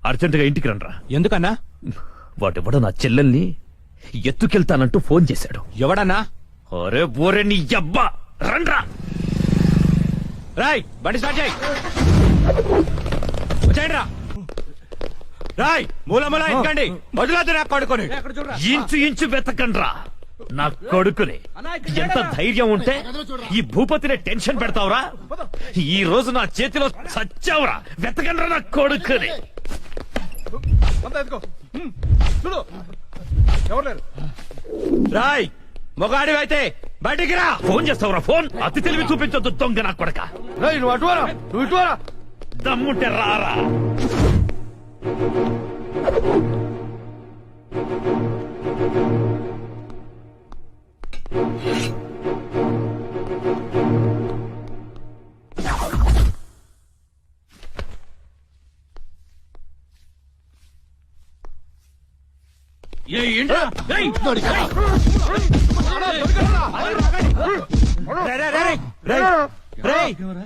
అర్జెంటుగా ఇంటికి రండ్రా. ఎందుకన్నా? వాడెవడో నా చెల్లెల్ని ఎత్తుకెళ్తానంటూ ఫోన్ చేశాడు. ఎవడన్నా? అరే బోరే నీ అబ్బా, రండ్రా. రాయ్ బండి స్టార్ట్ చేయి. వచ్చేయండి రా. రాయ్ మూల మూల ఇంకండి, వదిలేదు నా కొడుకుని. ఇంచు ఇంచు వెతకండ్రా నా కొడుకుని. ఎంత ధైర్యం ఉంటే ఈ భూపతిని టెన్షన్ పెడతావురా? ఈ రోజు నా చేతిలో చచ్చావురా. వెతకండ్రా నా కొడుకుని. రాయ్ మొగాడివైతే బయటికి రా. ఫోన్ చేస్తావురా ఫోన్? అతి తెలివి చూపించొద్దు దొంగ నా కొడక. నువ్వు అటువారా, నువ్వు ఇటువారా. దమ్ముంటే రారా.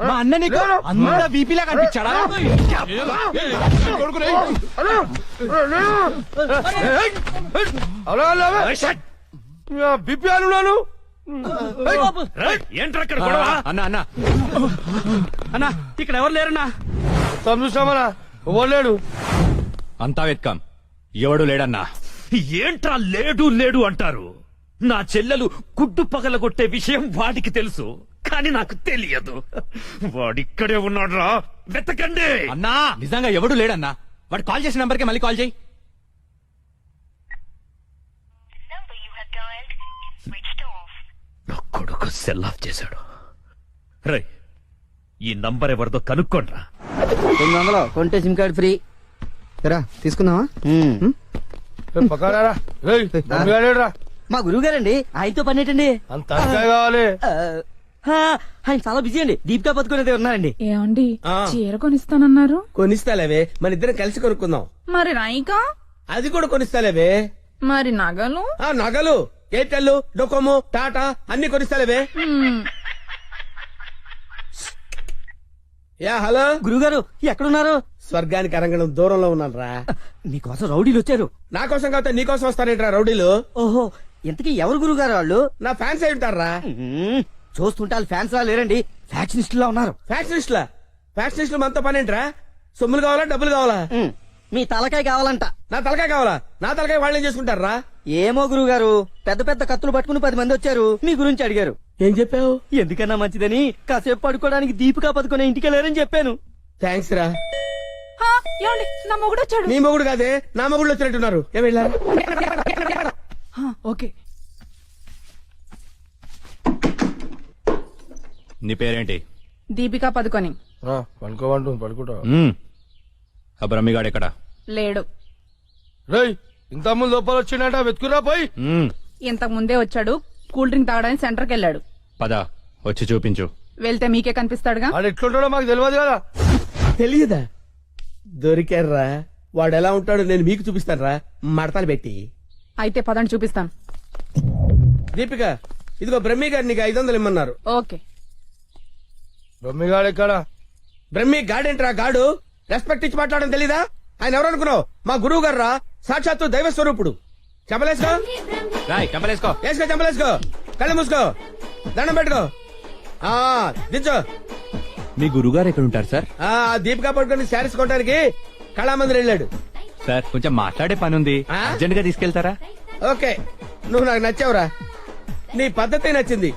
మా అన్న నీకు అంత బీపీలా కనిపించాడా? బిపి అన్నాను. ఏంట్రా అక్కడ గొడవ? అన్న అన్న అన్న ఇక్కడ ఎవరు లేరన్నా? చూసామన్నా, ఎవరు అంతా వెత్కాం, ఎవడు లేడన్నా. ఏంట్రా లేడు లేడు అంటారు? నా చెల్లెలు గుడ్డు పగలగొట్టే విషయం వాడికి తెలుసు, కానీ నాకు తెలియదు. వాడిక్కడే ఉన్నాడ్రా, వెతకండి. అన్నా నిజంగా ఎవడు లేడన్నా. వాడు కాల్ చేసిన నంబర్కి మళ్ళీ కాల్ చేయి. నా కొడుకు సెల్ ఆఫ్ చేశాడు. రై ఈ నంబర్ ఎవరిదో కనుక్కోండ్రా. 900 కొంటే సిమ్ కార్డ్ ఫ్రీ. రా తీసుకుందామా? పక్కరా. మా గురువు గారండి, ఆయనతో పని ఏంటండి? అంత కావాలి. ఆయన చాలా బిజీ అండి. దీపికా పదుకునేది ఉన్నారండి. ఏమండి చీర కొనిస్తానన్నారు? కొనిస్తాలేవే, మన ఇద్దరం కలిసి కొనుక్కుందాం. మరి రాయికా? అది కూడా కొనిస్తాలేవే. మరి నగలు? నగలు ఎయిర్టెల్, డొకోమో, టాటా అన్ని కొనిస్తాలేవే. యా హలో గురుగారు ఎక్కడున్నారు? స్వర్గానికి అరంగడం దూరంలో ఉన్నాను రా. మీకోసం రౌడీలు వచ్చారు. నా కోసం కాకపోతే నీ కోసం వస్తారేంట్రా రౌడీలు? ఓహో, ఇంతకీ ఎవరు గురుగారు వాళ్ళు? నా ఫ్యాన్స్ అయి ఉంటారా? చూస్తుంటే వాళ్ళు ఫ్యాన్స్ లా లేరండి, ఫ్యాక్షనిస్ట్ లా ఉన్నారు. ఫ్యాక్షనిస్టులా? ఫ్యాక్షనిస్టులు మనతో పని ఏంట్రా? సొమ్ములు కావాలా, డబ్బులు కావాలా? మీ తలకాయ కావాలంట. నా తలకాయ కావాలా? నా తలకాయ వాళ్ళు ఏం చేసుకుంటారా? ఏమో గురుగారు, పెద్ద పెద్ద కత్తులు పట్టుకుని 10 మంది వచ్చారు, మీ గురించి అడిగారు. ఏం చెప్పావు? ఎందుకన్నా మంచిదని కాసేపు పడుకోవడానికి దీపికా పదుకునే ఇంటికి వెళ్ళారని చెప్పాను. థ్యాంక్స్ రా. ఏమండి నా మొగుడు వచ్చాడు. నీ మొగుడు కాదే, నా మొగుడు వచ్చినట్టున్నారు. ఏం వెళ్ళారు? ఓకే. నీ పేరేంటి? దీపికా పదుకొని. పడుకోమంటు పడుకుంటా. ఆ బ్రహ్మిగాడు ఎక్కడ? లేడు. రేయ్ ఇంత ముందు లోపల వచ్చిండట, వెతుకురా పోయి. ఇంతకు ముందే వచ్చాడు, కూల్ డ్రింక్ తాగడానికి సెంటర్కి వెళ్ళాడు. పద వచ్చి చూపించు. వెళ్తే మీకే కనిపిస్తాడుగా. వాడు ఎట్లుంటాడో మాకు తెలియదు కదా. తెలియదా? దొరికారా? వాడు ఎలా ఉంటాడో నేను మీకు చూపిస్తాను. మడతలు పెట్టి. అయితే పదండి చూపిస్తాను. దీపిక ఇదిగో బ్రహ్మి గారు నీకు 500 ఇమ్మన్నారు. ఓకే. బొమ్మిగాడు ఎక్కడ? బ్రహ్మి గాడేంట్రా గాడు? రెస్పెక్ట్ ఇచ్చి మాట్లాడడం తెలీదా? ఆయన ఎవరు అనుకున్నావు? మా గురువు గారు రా, సాక్షాత్తు దైవ స్వరూపుడు. చెంపలేసుకో, రాయ్ చెంపలేసుకో. వేసుకో, చెంపలేసుకో, కళ్ళు మూసుకో, దండం పెట్టుకో, దించో. మీ గురుగారు ఎక్కడ ఉంటారు సార్? దీపికా పడుకొని శారీస్ కొనడానికి కళామందిర్ వెళ్ళాడు. సార్ కొంచెం మాట్లాడే పని ఉంది, అర్జెంట్ గా తీసుకెళ్తారా? ఓకే, నువ్వు నాకు నచ్చావురా. నీ పద్ధతి నచ్చింది.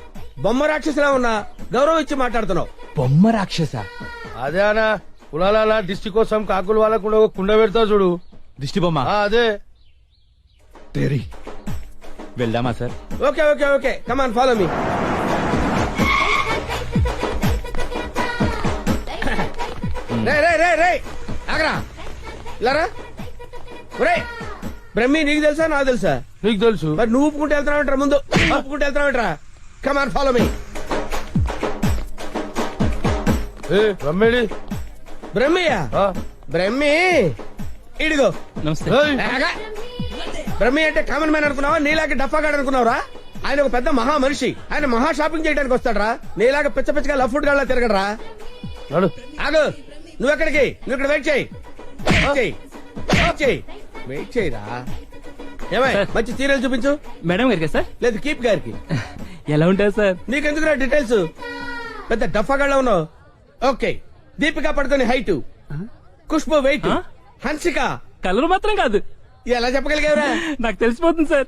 బొమ్మ రాక్షసులా ఉన్నా గౌరవం ఇచ్చి మాట్లాడుతున్నావు. బొమ్మ రాక్షస? అదే అనా, కులాల దిష్టి కోసం కాకులు వాళ్ళకు కూడా ఒక కుండ పెడతావు చూడు, దిష్టి బొమ్మ. అదే. వెళ్దామా sir? Okay okay okay, come on follow me. రే రే రే రే ఆగరా, ఇలారా. ఒరే బ్రహ్మి, నీకు తెలుసా నాకు తెలుసా? నీకు తెలుసు. మరి నువ్వు ఊపుకుంటూ వెళ్తున్నావు ముందు, ఊపుకుంటూ వెళ్తున్నావు. Come on follow me. బ్రహ్మేడి? బ్రహ్మియా? బ్రహ్మి ఇడిగో. బ్రహ్మి అంటే కామన్ మ్యాన్ అనుకున్నావా? నీలాగా డఫాగాడు అనుకున్నావురా? ఆయన ఒక పెద్ద మహా మనిషి. ఆయన మహా షాపింగ్ చేయడానికి వస్తాడరా. నీలాగా పిచ్చ పిచ్చగా లఫ్ ఫుడ్ గా తిరగడరా. ఆగు, నువ్వు ఎక్కడికి? నువ్వు ఇక్కడ వెయిట్ చేయి. వెయిట్ చేయి. వెయిట్ చేయి. వెయిట్ చేయరా. ఏమై మంచి సీరియల్ చూపించు. మేడం గారికి సార్ లేదు కీప్ గారికి. ఎలా ఉంటారు సార్? నీకెందుకు డీటెయిల్స్? పెద్ద డఫాగాళ్ళ ఉన్నావు. Okay, Deepika Padukone height, Khushbu weight, Hansika colour మాత్రం కాదు, ఎలా చెప్పగలిగావురా? నాకు తెలిసిపోతుంది సార్.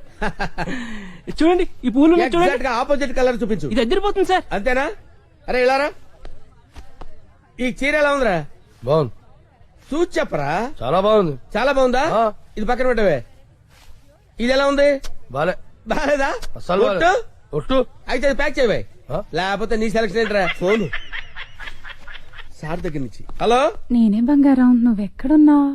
చూడండి ఈ పూలు ఉన్నాయి ఎగ్జాక్ట్ చూడండి, గా ఆపోజిట్ కలర్ చూపించు. ఇది అద్దరిపోతుంది సార్. అంతేనా? అరే ఇలారా, ఈ చీర ఎలా ఉందిరా? బాగుంది, చూసి చెప్పరా. చాలా బాగుంది. చాలా బాగుందా? ఆ. ఇది పక్కన పెట్టవే. ఇది ఎలా ఉంది? బాలే, బాలేదా? అసలు బాలే. ఒట్టు? ఒట్టు. అయితే అది ప్యాక్ చేయవే. ఆ? లేకపోతే నీ సెలక్షన్ ఏంట్రా? ఫోన్ సార్ దగ్గర నుంచి. హలో. నేనే బంగారం నువ్వెక్కడున్నావు?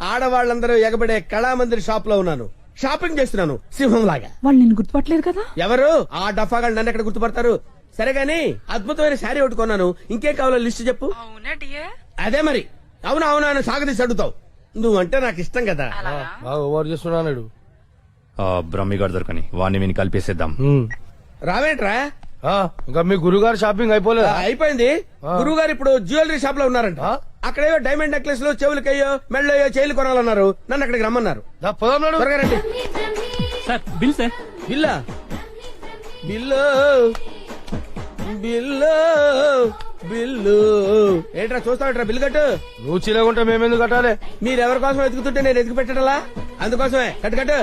ఆడవాళ్ళందరూ ఎగబడే కళామందిర్ షాప్ లో ఉన్నాను. షాపింగ్ చేస్తున్నాను సింహం లాగా. వాళ్ళు నిన్ను గుర్తుపట్టలేదు కదా? ఎవరు ఆ డఫాగా నన్ను ఎక్కడ గుర్తుపడతారు? సరే గాని అద్భుతమైన శారీ ఒకటి కొన్నాను. ఇంకేం కావాలో లిస్ట్ చెప్పు. అదే మరి. అవునా అవునా అని సాగదీసి అడుగుతావు. నువ్వంటే నాకు ఇష్టం కదా. బాగా ఓవర్ చేస్తున్నాడు. బ్రహ్మిగాడు దొరకని వాడిని విని కలిపేసేద్దాం. రావేంట్రా? ఇంకా మీ గురుగారు షాపింగ్ అయిపోలేదు? అయిపోయింది. గురువు గారు ఇప్పుడు జ్యువెలరీ షాప్ లో ఉన్నారంట. ఆ? అక్కడేవో డైమండ్ నెక్లెస్ లో చెవులకయ్యో మెళ్ళయ్యో చేయలు కొనాలన్నారు. నన్ను అక్కడికి రమ్మన్నారు. పొదన్నాడు. త్వరగా రండి. Sir bill sir. బిల్లా? బిల్లు బిల్లు బిల్లు ఏంట్రా చూస్తావుట్రా? బిల్లు కట్టు. నువ్వు చీలకుంటే మేమెందుకు కట్టాలి? మీరెవరి కోసం ఎదుగుతుంటే నేను ఎదుగు పెట్టడలా? అందుకోసమే. కట్టు కట్టు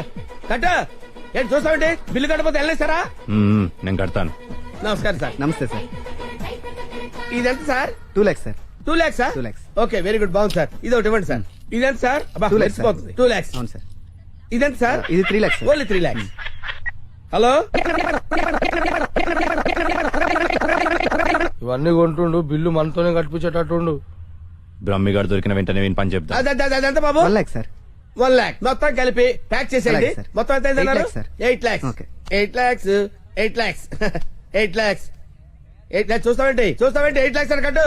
కట్టు. ఏంటి చూస్తావంటే? బిల్లు కట్టపోతే వెళ్ళేస్తారా? నేను కడతాను. నమస్కారం సార్. నమస్తే సార్. ఇదెంత sir? 2 lakhs sir. 2 lakhs sir? 2 lakhs. Okay, very good, బాగుంది సార్. ఇది ఒకటి ఇవ్వండి సార్. ఇదెంత సార్? 2 lakhs sir. 2 lakhs. అవును సార్. ఇదెంత సార్? ఇది 3 lakhs sir. Only 3 lakhs. Hello. ఇవన్నీ కొంటుండు, బిల్లు మనతోనే కట్టించేటట్టుండు. బ్రహ్మిగాడు దొరికిన వెంటనే విని పని చెప్తా. అదెంత బాబు? 1 lakh సార్. 1 lakh మొత్తం కలిపి ప్యాక్ చేసేయండి. అలాగే సార్. మొత్తం ఎంత అయింది 8 అన్నారు? lakhs sir. 8 lakhs. Okay. 8 lakhs. 8 lakhs. 8 lakhs. 8 lakhs. చూస్తావేంటి 8 lakhs అని కట్టు.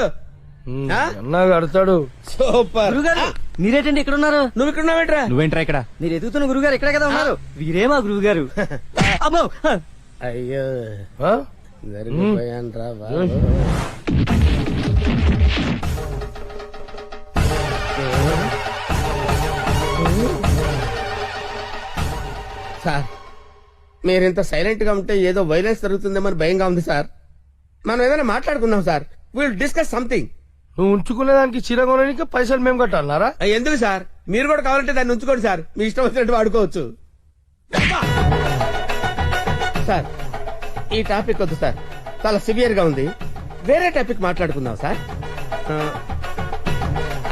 ఆ? అన్నా కడతాడు. సూపర్. గురుగారు మీరేటండి ఇక్కడ ఉన్నారు? నువ్వు ఇక్కడ ఉన్నావేంట్రా? నువ్వేంట్రా ఇక్కడ? మీరు ఎదుగుతున్న గురుగారు ఇక్కడే కదా ఉన్నారు. వీరే మా గురువు గారు. అమ్మో. అయ్యో ఆ? జరిగిపోయాన్రా బాబు. సార్, మీరింత సైలెంట్ గా ఉంటే ఏదో వైలెన్స్ జరుగుతుందేమని భయంగా ఉంది సార్. మనం ఏదైనా మాట్లాడుకుందాం సార్. Will discuss something. నువ్వు ఉంచుకునే దానికి చీర కొనడానికి పైసలు మేము కట్టాలన్నారా? ఎందుకు సార్? మీరు కూడా కావాలంటే దాన్ని ఉంచుకోండి సార్. మీ ఇష్టం వచ్చినట్టు వాడుకోవచ్చు. సార్, ఈ టాపిక్ వద్దు సార్, చాలా సివియర్ గా ఉంది. వేరే టాపిక్ మాట్లాడుకుందాం సార్.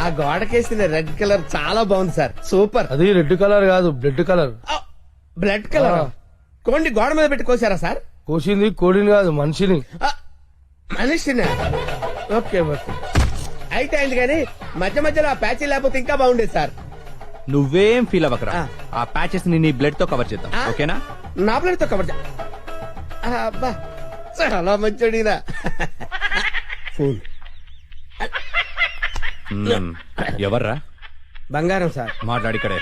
ఆ గోడకేసిన రెడ్ కలర్ చాలా బాగుంది సార్. సూపర్. అది రెడ్ కలర్ కాదు, బ్లడ్ కలర్. Blood colour. కోండి గోడ మీద పెట్టి కోసారా సార్? కోసింది కోడిని కాదు, మనిషిని. మనిషినా? ఓకే ఓకే, అయితే అయింది. కానీ మధ్య మధ్యలో ఆ ప్యాచీ లేకపోతే ఇంకా బాగుండేది సార్. నువ్వేం ఫీల్ అవ్వకరా. ఆ. ఆ ప్యాచెస్ ని నీ బ్లడ్ తో కవర్ చేద్దాం. ఆ? ఓకేనా? నా ప్లేట్ తో కవర్ అబ్బా, చాలా మంచోడినా. ఫోన్. ఎవర్రా? బంగారం సార్. మాట్లాడిక్కడే.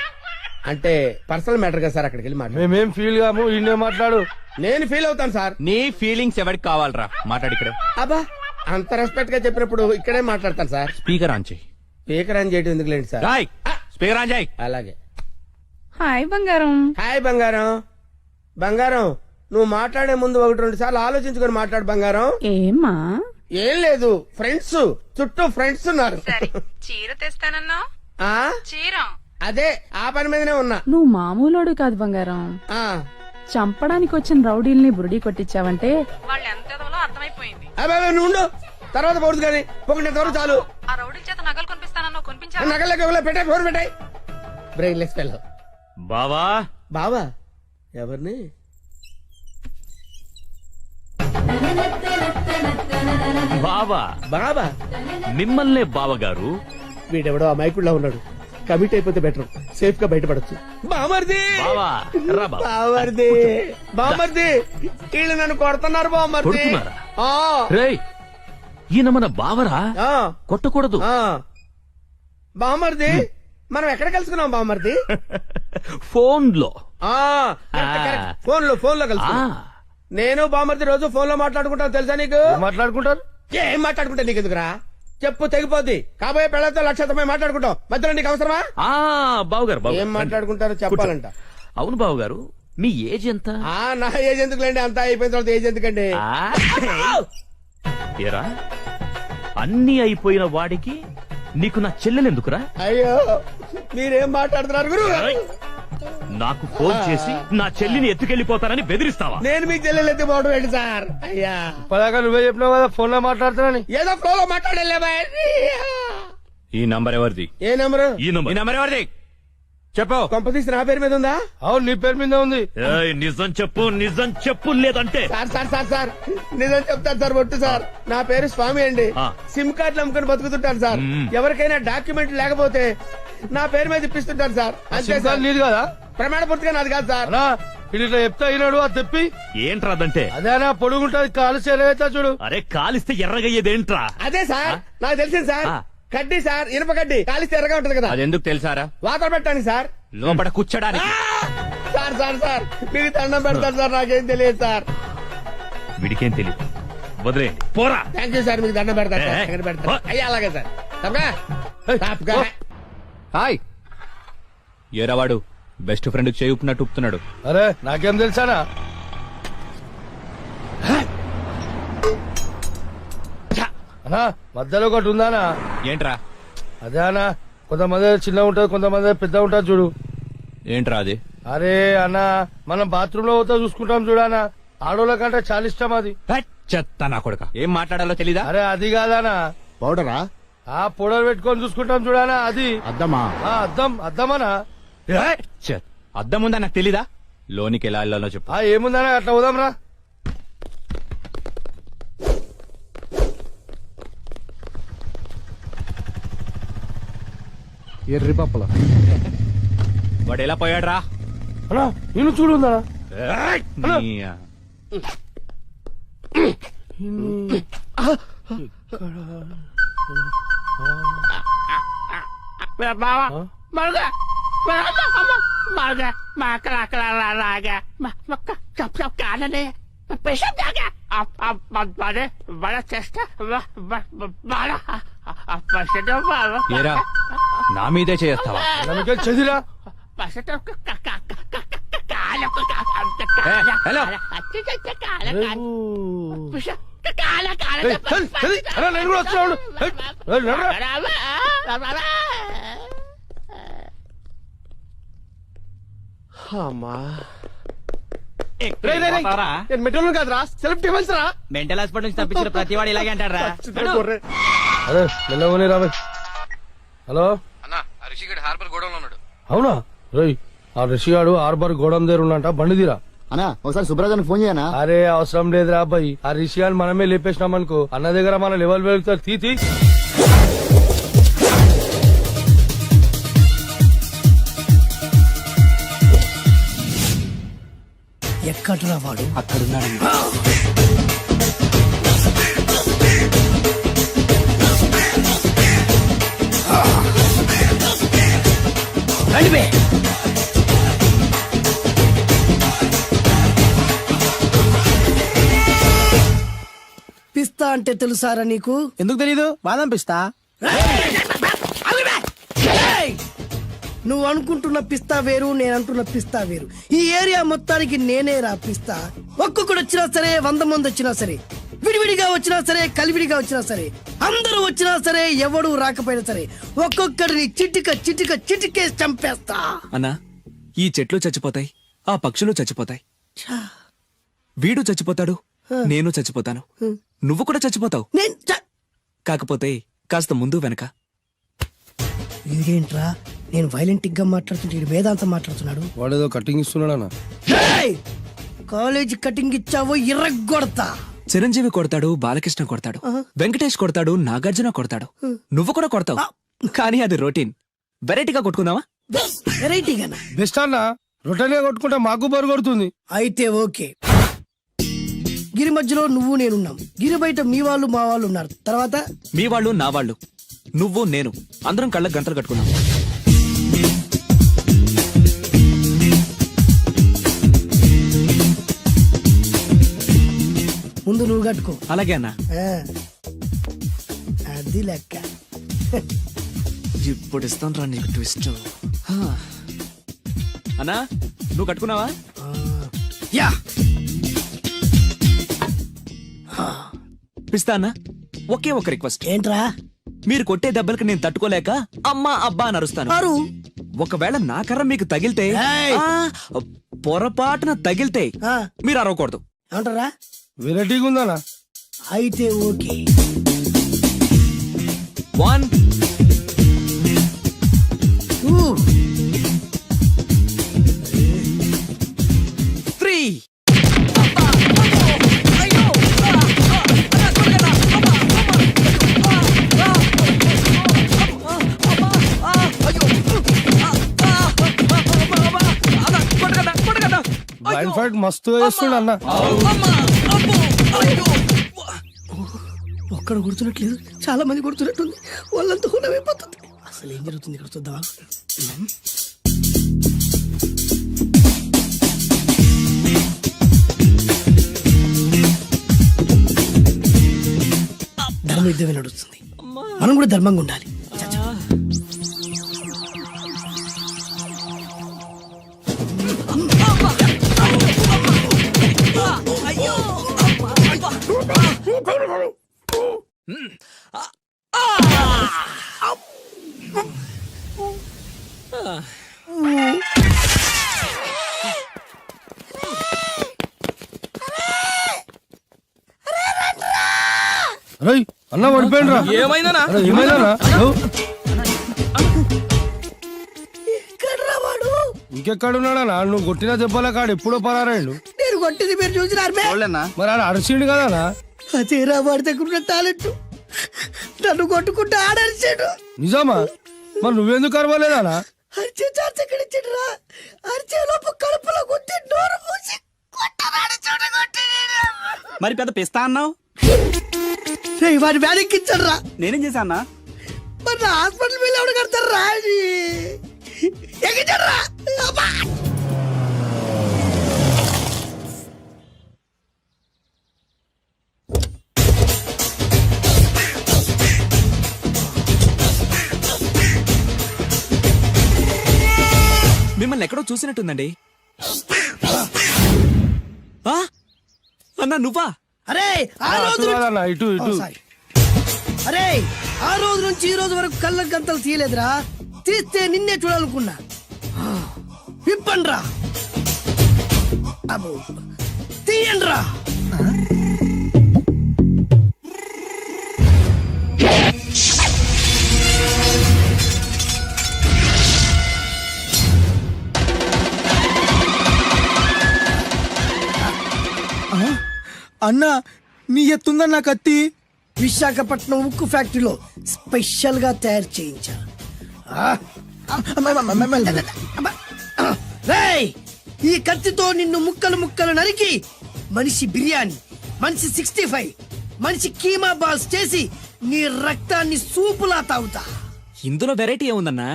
అంటే పర్సనల్ మ్యాటర్ కదా సార్. అక్కడికి వెళ్ళి మాట్లాడు. మేమేం ఫీల్ కాము, ఈయనే మాట్లాడు. నేను ఫీల్ అవుతాను సార్. నీ ఫీలింగ్స్ ఎవరికి కావాలరా? మాట్లాడిక్కడే. అబ్బా, అంత రెస్పెక్ట్ గా చెప్పినప్పుడు ఇక్కడే మాట్లాడతాను సార్. స్పీకర్ ఆన్ చేయి. స్పీకర్ అని చేయడం ఎందుకు లేండి సార్? రాయ్ స్పీకర్ ఆన్ చేయి. అలాగే. హాయ్ బంగారం. హాయ్ బంగారం. బంగారం, నువ్వు మాట్లాడే ముందు 1-2 సార్లు ఆలోచించుకొని మాట్లాడు బంగారం. ఏమ్మా? ఏం లేదు, ఫ్రెండ్స్ చుట్టూ ఫ్రెండ్స్ ఉన్నారు. చీర తెస్తానన్నావు. ఆ చీర అదే ఆ పని మీదనే ఉన్నా. నువ్వు మామూలోడు కాదు బంగారం. ఆ చంపడానికి వచ్చిన రౌడీల్ని బురుడి కొట్టించావంటే వాళ్ళు ఎంత అర్థమైపోయింది. అబ్బాయి నువ్వు ఉండు, తర్వాత పోదు కానీ పొగినంత వరకు చాలు. ఆ రౌడీల చేత నగలు కొనిపిస్తానన్నావు, కొనిపించావా? నగలకి పెట్టాయి, ఫోన్ పెట్టాయి. Brainless fellow. బావా బావా? ఎవరిని? బావా బాబా? మిమ్మల్నే బావగారు. వీడెవడో ఆ మైకుల్లో ఉన్నాడు. కమిట్ అయిపోతే బెటర్, సేఫ్ గా బయటపడచ్చు. బామర్ది, బావా రా బావా. బామర్ది, బామర్ది, వీళ్ళు నన్ను కొడుతున్నారు బామర్ది. కొడుతున్నారా? ఆ, రేయ్ ఈయన మన బావరా? ఆ, కొట్టకూడదు. ఆ. బామర్ది, మనం ఎక్కడ కలుసుకున్నాం బామర్ది? ఫోన్ లో. ఆ, కరెక్ట్, కరెక్ట్. ఫోన్ లో కలుసు. నేను బామర్ది రోజు ఫోన్ లో మాట్లాడుకుంటాను తెలుసా నీకు? మాట్లాడుకుంటారు. ఏం మాట్లాడుకుంటా నీకు ఎందుకురా? చెప్పు తెగిపోద్ది. కాబోయే పెళ్లతో 1,00,000 మాట్లాడుకుంటాం. మధ్యలో నీకు అవసరమా? బావుగారు ఏం మాట్లాడుకుంటారో చెప్పాలంట. అవును బావుగారు, మీ ఏజ్ ఎంత? నా ఏజ్ ఎందుకులేండి, అంతా అయిపోయిన తర్వాత ఏజ్ ఎందుకండి? ఏరా, అన్ని అయిపోయిన వాడికి నీకు నా చెల్లెలెందుకురా? అయ్యో మీరేం మాట్లాడుతున్నారు గురు? నాకు ఫోన్ చేసి నా చెల్లిని ఎత్తుకెళ్లిపోతానని బెదిరిస్తావా? నేను మీకు చెల్లెలు ఎత్తిపోవడం ఏంటి సార్? అయ్యా పదాక నువ్వే చెప్పినావు కదా ఫోన్ లో మాట్లాడుతున్నాని. ఏదో ఫ్లోలో మాట్లాడలే. ఈ నంబర్ ఎవరిది? ఏ నెంబరు? ఈ ఈ నంబర్. నంబర్ ఎవరిది చెప్పు. కొంపతీసి నా పేరు మీద ఉందా? అవును నీ పేరు మీద ఉంది. ఏయ్, నిజం చెప్పు, నిజం చెప్పు, లేదంటే సార్ సార్ సార్ సార్ నిజం చెప్తాను సార్. ఒట్టు సార్, నా పేరు స్వామి అండి. ఆ. సిమ్ కార్డులు అమ్ముకుని బతుకుతుంటాను సార్. మ్మ్. ఎవరికైనా డాక్యుమెంట్ లేకపోతే నా పేరు మీద ఇప్పిస్తుంటాను సార్. అంతే సిమ్ సార్. కార్డు నీది కదా ప్రమాణ పూర్తిగా నాది కాదు సార్. అనా ఇది ఇట్లా చెప్తా అయినాడు అది తెప్పి. ఏంట్రా అదంటే? అదేనా పొడుగుంటది కాలు చేరవేస్తా చూడు. అరే, కాలిస్తే ఎర్రగయ్యేదేంట్రా? అదే సార్ నాకు తెలిసింది సార్. ఆ. కడ్డీ సార్, ఇనుప కడ్డీ కాలిస్తే ఎర్రగా ఉంటది కదా, అది ఎందుకు తెలుసారా? వాతలు పెట్టండి సార్. లోపల కూర్చోడానికి. సార్ సార్ సార్ మీకు దండం పెడతాను సార్, నాకేం తెలియదు సార్. వీడికేం తెలియదు, వదిలేయండి, పోరా. థ్యాంక్ యూ సార్, మీకు దండం పెడతాను సార్. ఏ, ఎక్కడ ఓ. పెడతాను? అయ్యా అలాగే సార్. తప్పగా తప్పగా. హాయ్ ఏరావాడు బెస్ట్ ఫ్రెండ్ చేయుపునట్టు ఉప్పుతున్నాడు. అరే నాకేం తెలుసానా? అనా మధ్యలో ఒకటి ఉందానా? ఏంట్రా? అదే అన్నా, కొంతమంది చిన్న ఉంటది, కొంతమంది పెద్ద ఉంటది చూడు. ఏంట్రా అది? అరే అన్నా, మనం బాత్రూమ్ లో పోతే చూసుకుంటాం చూడనా, ఆడోళ్ళ కంటే చాలా ఇష్టం అది. హట్, చెత్త నా కొడుక. ఏం మాట్లాడాలో తెలీదా? అరే అది కాదానా, పౌడరా ఆ పొడలు పెట్టుకొని చూసుకుంటాం చూడనా అది. అద్దమా ఆ అద్దం అద్దమనా? చెత్, అద్దం ఉందా నాకు తెలీదా? లోనికి ఎలా వెళ్ళాలో చెప్పు. ఆ ఏముందనా, అట్లా పోదాం రా. ఎర్రి పప్పల వాడు ఎలా పోయాడ్రా? అన్నా నేను చూడు ఉందా? ఏరా, నా మీదే చేస్తావా? నమ్మకం చదిరా. హలో, నేను కూడా వస్తున్నాడు. నేను మెట్రోలు కాదురా, సెల్ఫ్ డిఫెన్స్ రా. మెంటల్ హాస్పిటల్ నుంచి తప్పించిన ప్రతి వాడు ఇలాగే అంటారా? అరే మెల్లవని రాబాయ్. హలో అవునా? రోయ్ ఆ రిషిగాడు హార్బర్ గోడం దగ్గర ఉన్నంట, బండి తీరా. అన్నా ఒకసారి సుబ్రాజానికి ఫోన్ చేయనా? అరే అవసరం లేదురా అబ్బాయి, ఆ రిషిగాని మనమే లేపేసినాం అనుకో, అన్న దగ్గర మన లెవెల్ వెళ్తారు. తీ ఎక్కడ్రా వాడు? అక్కడున్నాడు. రండిపే. పిస్తా అంటే తెలుసారా నీకు? ఎందుకు తెలీదు? బాదం పిస్తా. నువ్వు అనుకుంటున్న పిస్తా వేరు, నేను అంటున్న పిస్తా వేరు. ఈ ఏరియా మొత్తానికి నేనే రా పిస్తా. ఒక్కొక్కడు వచ్చినా సరే, 100 మంది వచ్చినా సరే, విడివిడిగా వచ్చినా సరే, కలివిడిగా వచ్చినా సరే, అందరూ వచ్చినా సరే, ఎవడు రాకపోయినా సరే, ఒక్కొక్కడిని చిటికేసి చంపేస్తా. అన్నా, ఈ చెట్లు చచ్చిపోతాయి, ఆ పక్షులు చచ్చిపోతాయి, వీడు చచ్చిపోతాడు, నేను చచ్చిపోతాను, నువ్వు కూడా చచ్చిపోతావు. కాకపోతే కాస్త ముందు వెనక. వీడేంట్రా, నేను వైలెంటిక్ గా మాట్లాడుతుంటే వీడు వేదాంతం మాట్లాడుతున్నాడు. వాడేదో కటింగ్ ఇస్తున్నాడా? కాలేజీ కటింగ్ ఇచ్చావో ఇర్రగొడతా. చిరంజీవి కొడతాడు, బాలకృష్ణ కొడతాడు, వెంకటేష్ కొడతాడు, నాగార్జున కొడతాడు, నువ్వు కూడా కొడతావు. కానీ అది రొటీన్. వెరైటీగా కొట్టుకుందామా? వెరైటీగానా? బెస్ట్ అన్న, రొటనే కొట్టుకుంటే మాకు బరు కొడుతుంది. అయితే ఓకే. గిరి మధ్యలో నువ్వు నేనున్నాం, గిరి బయట మీ వాళ్ళు మా వాళ్ళు ఉన్నారు. తర్వాత మీ వాళ్ళు నా వాళ్ళు, నువ్వు నేను, అందరం కళ్ళకు గంటలు కట్టుకున్నాం. ముందు నువ్వు కట్టుకో. అలాగే అన్నా. ఆ. అది లెక్క. ఇప్పుడు ఇస్తాను రా నీకు ట్విస్ట్. అన్నా నువ్వు కట్టుకున్నావా? యా పిస్తా అన్నా, ఒకే ఒక రిక్వెస్ట్. ఏంట్రా? మీరు కొట్టే దెబ్బలకి నేను తట్టుకోలేక అమ్మా అబ్బా అని అరుస్తాను. అరు ఒకవేళ నా కర్ర మీకు తగిలితే, ఏయ్! పొరపాటున తగిలితే ఆ, మీరు అరవకూడదు. ఏమంటారా? వెరైటీగా ఉందనా? అయితే ఓకే. 1 ఊ, 3 బ్లైండ్ ఫైట్ మస్తు వేస్తుండ అన్న. ఒక్కడ గుర్తున్నట్లేదు, చాలా మంది గుర్తున్నట్టుంది. వాళ్ళంతా హులమైపోతుంది. అసలు ఏం జరుగుతుంది ఇక్కడ చూద్దామా? ధర్మ యుద్ధమే నడుస్తుంది. మనం కూడా ధర్మంగా ఉండాలి. చచ్చా. అరే అన్న పడిపోయిండ్రా. ఏమైందనా? అరే, ఏమైందన్నా? ఎక్కడ్రా వాడు? ఇంకెక్కడున్నాడనా? నువ్వు కొట్టిన దెబ్బల కాడు ఎప్పుడో పరారాయండు. నేను కొట్టింది మీరు చూసినారు మే? మరి ఆడ అరిచిండు కదనా? అదేరా వాడి దగ్గర ఉన్న టాలెంట్. నన్ను కొట్టుకుంటూ ఆడరిచాడు. నిజమా? మరి నువ్వెందుకు అరవలేదానా? అరిచే ఛాన్స్ ఎక్కడిచ్చాడురా? అరిచే లోపు కడుపులో గుద్ది నోరు మూసి కొట్టరాడు చూడగొట్టి. మరి పెద్ద పిస్తా అన్నావు, వాడి వ్యాధికిచ్చాడు రా. నేనేం చేశా అన్నా? మరి నా హాస్పిటల్ బిల్ ఎవడు కడతారు రా? ఎక్కించాడు రా. అబ్బా! మిమ్మల్ని ఎక్కడో చూసినట్టుందండి. ఆ? అన్నా నువ్వా? అరే ఆ రోజు కాదన్నా, ఇటు ఇటు. సారీ. అరే ఆ రోజు నుంచి ఈ రోజు వరకు కళ్ళ గంతలు తీయలేదురా. తీస్తే నిన్నే చూడాలనుకున్నా. విప్పండ్రా. అబ్బో తీయండ్రా. అన్నా నీ ఎత్తుందన్న కత్తి. విశాఖపట్నం ఉక్కు ఫ్యాక్టరీలో స్పెషల్ గా తయారు చేయించా. రేయ్, ఈ కత్తితో నిన్ను ముక్కలు ముక్కలు నరికి మనిషి బిర్యానీ, మనిషి 65, మనిషి కీమా బాల్స్ చేసి నీ రక్తాన్ని సూపులా తాగుతా. ఇందులో వెరైటీ ఏముందన్నా?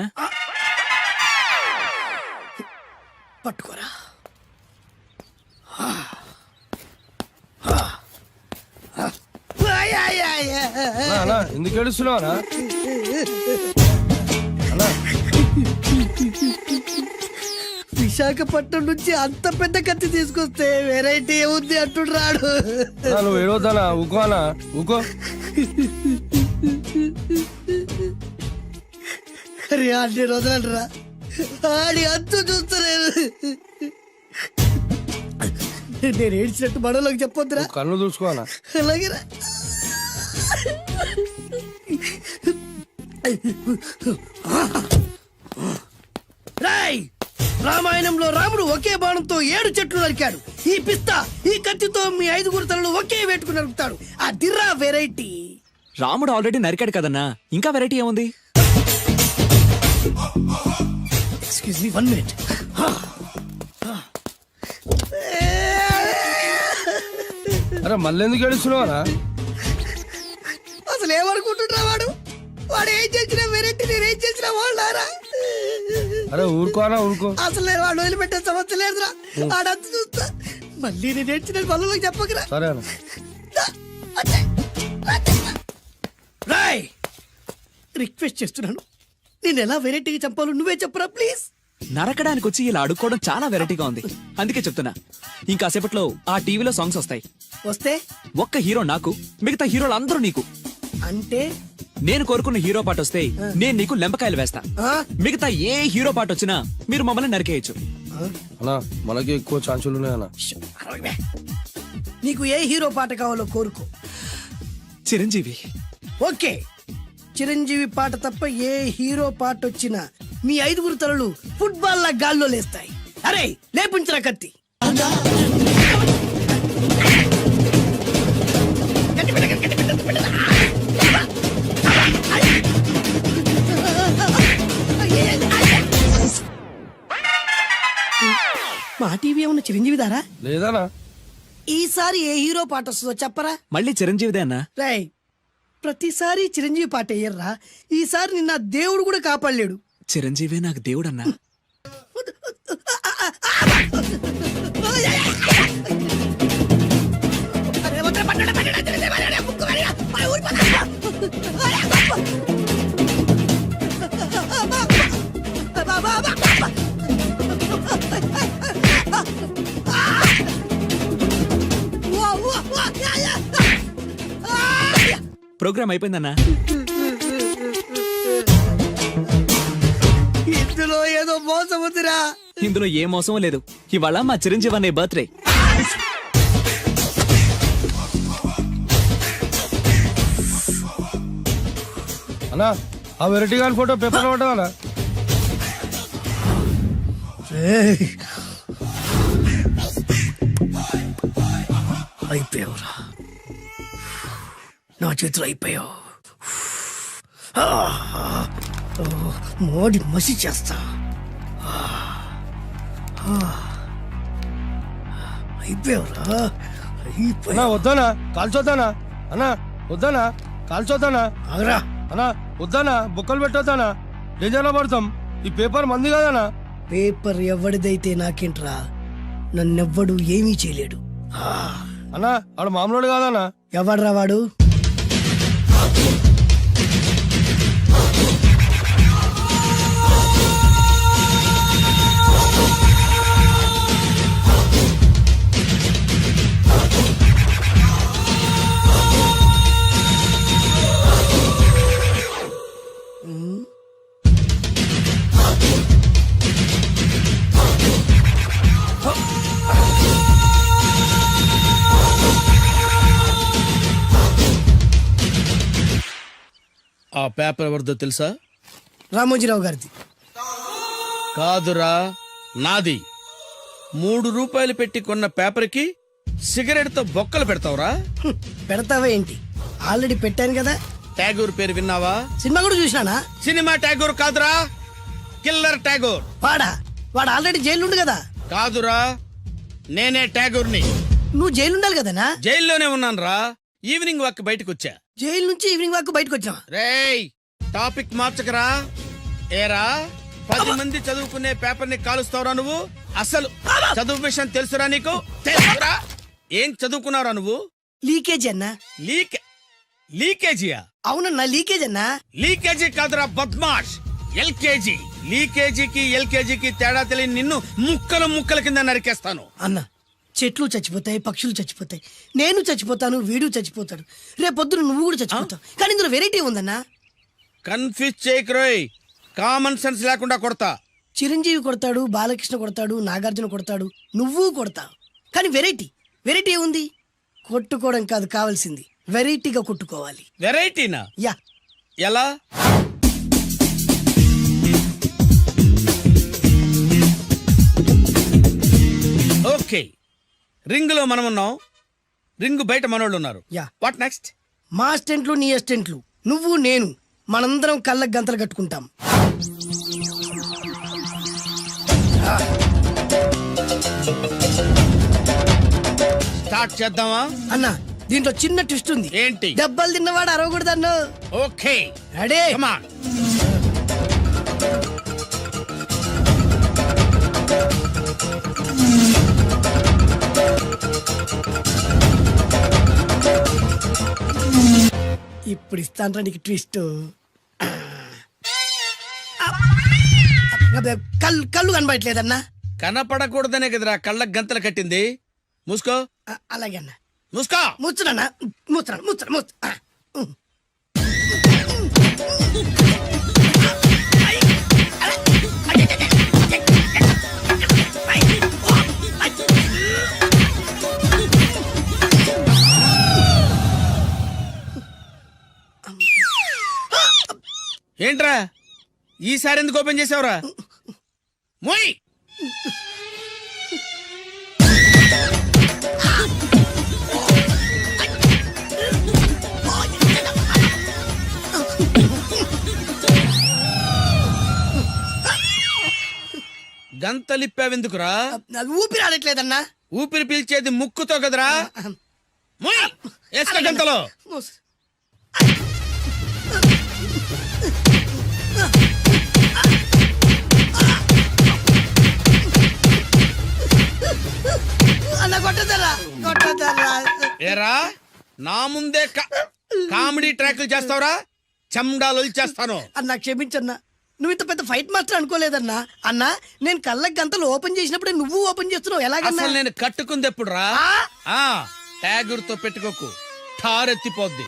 పట్టుకోరా. అన్నా, ఎందుకు ఏడుస్తున్నావా? విశాఖపట్నం నుంచి అంత పెద్ద కత్తి తీసుకొస్తే వెరైటీ ఏముంది అంటుడు రాడు. నువ్వు ఏడవద్దనా? ఊకో అన్నా, ఊకో. అరే అన్ని రోజులంటరా ఆడి అంతు చూస్తలేదు. నేను ఏడ్చినట్టు మనలోకి చెప్పొద్దురా. కన్ను చూసుకో అన్నా. అలాగేరా. రాయ్, రామాయణంలో రాముడు ఒకే బాణంతో 7 చెట్లు నరికాడు. ఈ పిస్తా ఈ కత్తితో మీ 5 తలలు ఒకే వేటుకు నరుకుతాడు. ఆ దిర్రా వెరైటీ. రాముడు ఆల్రెడీ నరికాడు కదన్నా, ఇంకా వెరైటీ ఏముంది? Excuse me 1 minute. అరే మళ్ళీ ఎందుకు ఏడుస్తున్నావా? అసలు ఏమనుకుంటున్నా వాడు? వాడు ఏం చేసినా వెరైటీ, నేను ఏం చేసినా వాళ్ళారా? అరే ఊరుకో అన్నా, ఊరుకో. అసలు నేను వాడు వదిలిపెట్టే సమస్య లేదురా. ఆడంతా చూస్తా. మళ్ళీ నేను ఏడ్చిన పనులకు చెప్పకరా. సరే అన్న. రాయ్, రిక్వెస్ట్ చేస్తున్నాను, నేను ఎలా వెరైటీగా చంపాలో నువ్వే చెప్పరా ప్లీజ్. నరకడానికి వచ్చి ఇలా అడుక్కోవడం చాలా వెరైటీగా ఉంది. అందుకే చెప్తున్నా, ఇంకాసేపట్లో ఆ టీవీలో సాంగ్స్ వస్తాయి. వస్తే ఒక్క హీరో నాకు, మిగతా హీరోలు అందరూ నీకు. అంటే నేను కోరుకున్న హీరో పాట వస్తే నేను నీకు లెంపకాయలు వేస్తా. ఆ? మిగతా ఏ హీరో పాట వచ్చినా మీరు మమ్మల్ని నరికేయచ్చు. అన్నా మనకి ఎక్కువ ఛాన్సులు ఉన్నాయన్నా. అరవై. నీకు ఏ హీరో పాట కావాలో కోరుకో. చిరంజీవి. ఓకే, చిరంజీవి పాట తప్ప ఏ హీరో పాట వచ్చినా మీ 5 తలలు ఫుట్బాల్ లా గాల్లో లేస్తాయి. అరే లేపించరా కత్తి. మా టీవీ ఏమన్నా చిరంజీవి దారా? లేదనా? ఈసారి ఏ హీరో పాట వస్తుందో చెప్పరా? మళ్ళీ చిరంజీవిదే అన్నా. రై, ప్రతిసారి చిరంజీవి పాట వేయర్రా. ఈసారి నిన్న దేవుడు కూడా కాపాడలేడు. చిరంజీవే నాకు దేవుడన్నా. ప్రోగ్రామ్ అయిపోయిందన్నా. ఇందులో ఏదో మోసం ఉందిరా. ఇందులో ఏ మోసం లేదు. ఇవాళ మా చిరంజీవి అనే బర్త్డే. అన్నా ఆ వెరైటీ గాని ఫోటో పేపర్ పడ్డా. అయిపోయావురా, నా చేతులు అయిపోయావు. మోడి మసి చేస్తా. అయిపోయావురా, అన్నా వద్దానా కాల్చొద్దానా? అన్నా వద్దానా కాల్చొద్దానా? ఆగరా. అన్నా వద్దానా బొక్కలు పెట్టొద్దానా? డేంజర్లో పడతాం. ఈ పేపర్ మంది కదనా? పేపర్ ఎవడిదైతే నాకేంట్రా, నన్నెవ్వడు ఏమీ చేయలేడు. అన్నా ఆడు మామూలు కాదనా? ఎవడ్రా వాడు? ఆ పేపర్ ఎవరిదో తెలుసా? రామోజీరావు గారిది. కాదురా, నాది. 3 రూపాయలు పెట్టి కొన్న పేపర్ కి సిగరెట్ తో బొక్కలు పెడతావురా? పెడతావా ఏంటి? ఆల్రెడీ పెట్టాను కదా. ట్యాగూర్ పేరు విన్నావా? సినిమా కూడా చూసినానా? సినిమా ట్యాగూర్ కాదురా, కిల్లర్ ట్యాగూర్. వాడు ఆల్రెడీ జైలు కదా. కాదురా, నేనే ట్యాగూర్ని. నువ్వు జైలు ఉండాలి కదనా? జైల్లోనే ఉన్నాను రా. ఈవినింగ్ వాక్ బయటకు వచ్చా. జైలు నుంచి ఈవినింగ్ వాక్ బయటకు వచ్చావా? రేయ్, టాపిక్ మార్చకరా. ఏరా, 10 మంది చదువుకునే పేపర్ ని కాలుస్తావురా నువ్వు? అసలు చదువు విషయం తెలుసురా నీకు? తెలుసురా? ఏం చదువుకున్నావురా నువ్వు? లీకేజ్ అన్నా. లీకేజీయా? అవునన్నా, లీకేజ్ అన్నా. లీకేజీ కాదురా బద్మాష్, ఎల్కేజీ. లీకేజీకి ఎల్కేజీకి తేడా తెలియని నిన్ను ముక్కల కింద నరికేస్తాను. అన్నా, చెట్లు చచ్చిపోతాయి, పక్షులు చచ్చిపోతాయి, నేను చచ్చిపోతాను, వీడు చచ్చిపోతాడు, రేపొద్దున నువ్వు కూడా చచ్చిపోతావు. కానీ ఇందులో వెరైటీ ఉందన్నా. కన్ఫ్యూజ్ చేయకురోయ్, కామన్ సెన్స్ లేకుండా కొడతా. చిరంజీవి కొడతాడు, బాలకృష్ణ కొడతాడు, నాగార్జున కొడతాడు, నువ్వు కొడతావు. కానీ వెరైటీ ఉంది. కొట్టుకోవడం కాదు కావాల్సింది, వెరైటీగా కొట్టుకోవాలి. వెరైటీనా? యా. ఎలా? ఓకే, రింగ్ లో మనం ఉన్నాం, రింగ్ బయట మనోళ్ళు ఉన్నారు. యా. What next? మా అసిస్టెంట్లు, నీ అసిస్టెంట్లు, నువ్వు నేను, మనందరం కళ్ళకు గంతలు కట్టుకుంటాం. స్టార్ట్ చేద్దామా? అన్నా, దీంట్లో చిన్న ట్విస్ట్ ఉంది. ఏంటి? దెబ్బలు తిన్నవాడు అరవకూడదన్ను. Okay, ready? Come on. ఇప్పుడు ఇస్తాను నీకు ట్విస్ట్. కళ్ళు కనబడట్లేదన్నా. కనపడకూడదనే కదరా కళ్ళకు గంతలు కట్టింది. మూసుకో. అలాగే అన్న. మూసుకో. ముచ్చునన్నా, ముచ్చున. ఏంట్రా ఈసారి ఎందుకు ఓపెన్ చేసావురా? మోయ్. గంతలిప్పావెందుకురా? ఊపిరి ఆడట్లేదన్నా. ఊపిరి పీల్చేది ముక్కుతో కదరా. మోయ్. వేసుకో గంతలో. అన్న కొట్టదరా. ఏరా నా ముందే కామెడీ ట్రాక్లు చేస్తావురా? చెమ్డాలు చేస్తాను. అన్నా క్షమించన్నా, నువ్వు ఇంత పెద్ద ఫైట్ మాస్టర్ అనుకోలేదన్నా. అన్నా నేను కళ్ళకి గంతలు ఓపెన్ చేసినప్పుడే నువ్వు ఓపెన్ చేస్తున్నావు, ఎలాగన్నా? అసలు నేను కట్టుకుంది ఎప్పుడురా? ట్యాగుర్తో పెట్టుకోకు, ఠారెత్తిపోద్ది.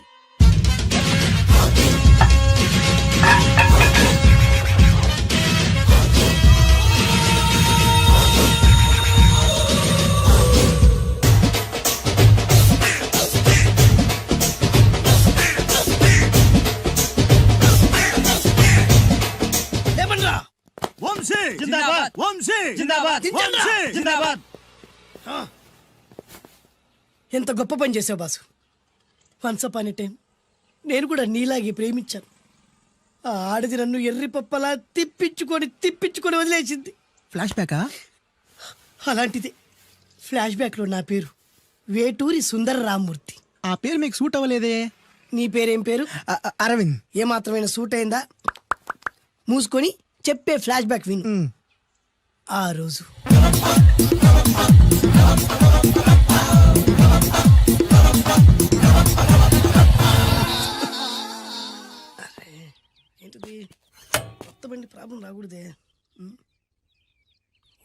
ఎంత గొప్ప పని చేసావు boss. Once upon a time నేను కూడా నీలాగే ప్రేమించాను. ఆ ఆడది నన్ను ఎర్రి పప్పలా తిప్పించుకొని వదిలేసింది. ఫ్లాష్ బ్యాకా? అలాంటిది ఫ్లాష్ బ్యాక్ లో నా పేరు వేటూరి సుందర రామ్మూర్తి. ఆ పేరు మీకు సూట్ అవ్వలేదే. నీ పేరేం పేరు? అరవింద్. ఏమాత్రమైన సూట్ అయిందా? మూసుకొని చెప్పే ఫ్లాష్ బ్యాక్ విను. ఆ రోజు ఏంటిది? కొత్త బండి ప్రాబ్లం రాకూడదే.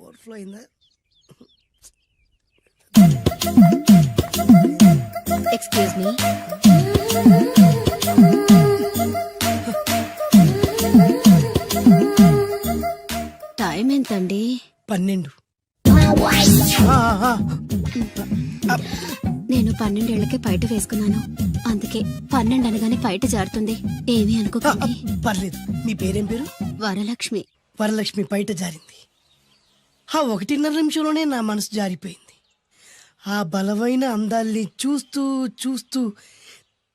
ఓవర్ఫ్లో అయిందా? ఎక్స్క్యూజ్ మీ, టైం ఎంతండి? 12. నేను 12 ఏళ్లకే పైట వేసుకున్నాను, అందుకే 12 అనగానే పైట జారుతుంది. ఏమీ అనుకోకండి. పర్లేదు. నీ పేరేం పేరు? వరలక్ష్మి. వరలక్ష్మి పైట జారింది. ఆ 1.5 నిమిషంలోనే నా మనసు జారిపోయింది. ఆ బలమైన అందాల్ని చూస్తూ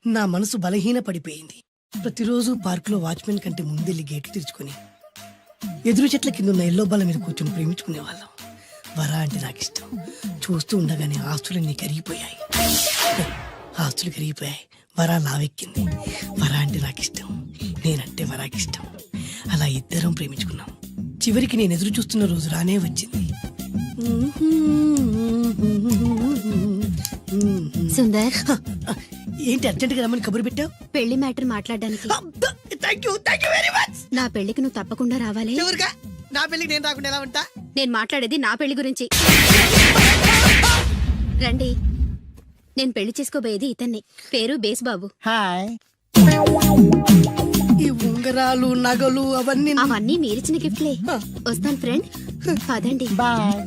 నా మనసు బలహీన పడిపోయింది. ప్రతిరోజు పార్కులో వాచ్మెన్ కంటే ముందెళ్ళి గేట్లు తెరుచుకొని ఎదురు చెట్ల కింద ఉన్న ఎల్లో బాల మీద కూర్చొని ప్రేమించుకునే వాళ్ళం. వర అంటే నాకు ఇష్టం. చూస్తూ ఉండగానే ఆస్తులన్నీ కరిగిపోయాయి. వర లావెక్కింది. వర అంటే నాకు ఇష్టం, నేనంటే వరాకి ఇష్టం. అలా ఇద్దరం ప్రేమించుకున్నాం. చివరికి నేను ఎదురు చూస్తున్న రోజు రానే వచ్చింది. సుందర్, ఏంటి అర్జెంట్ గా రమ్మని కబురు పెట్టావు? పెళ్లి మ్యాటర్ మాట్లాడడానికి. Thank you very much. నా పెళ్లికి నువ్వు తప్పకుండా రావాలి. ఎవరుగా? నా పెళ్లికి నేను రాకుండా ఎలా ఉంటా? నేను మాట్లాడేది నా పెళ్లి గురించి. రండి, నేను పెళ్లి చేసుకోబోయేది ఇతన్ని. పేరు బేస్బాబు. హాయ్. ఈ ఉంగరాలు నగలు అవన్నీ మీరిచ్చిన గిఫ్ట్లే. వస్తాను ఫ్రెండ్, పదండి. బాయ్.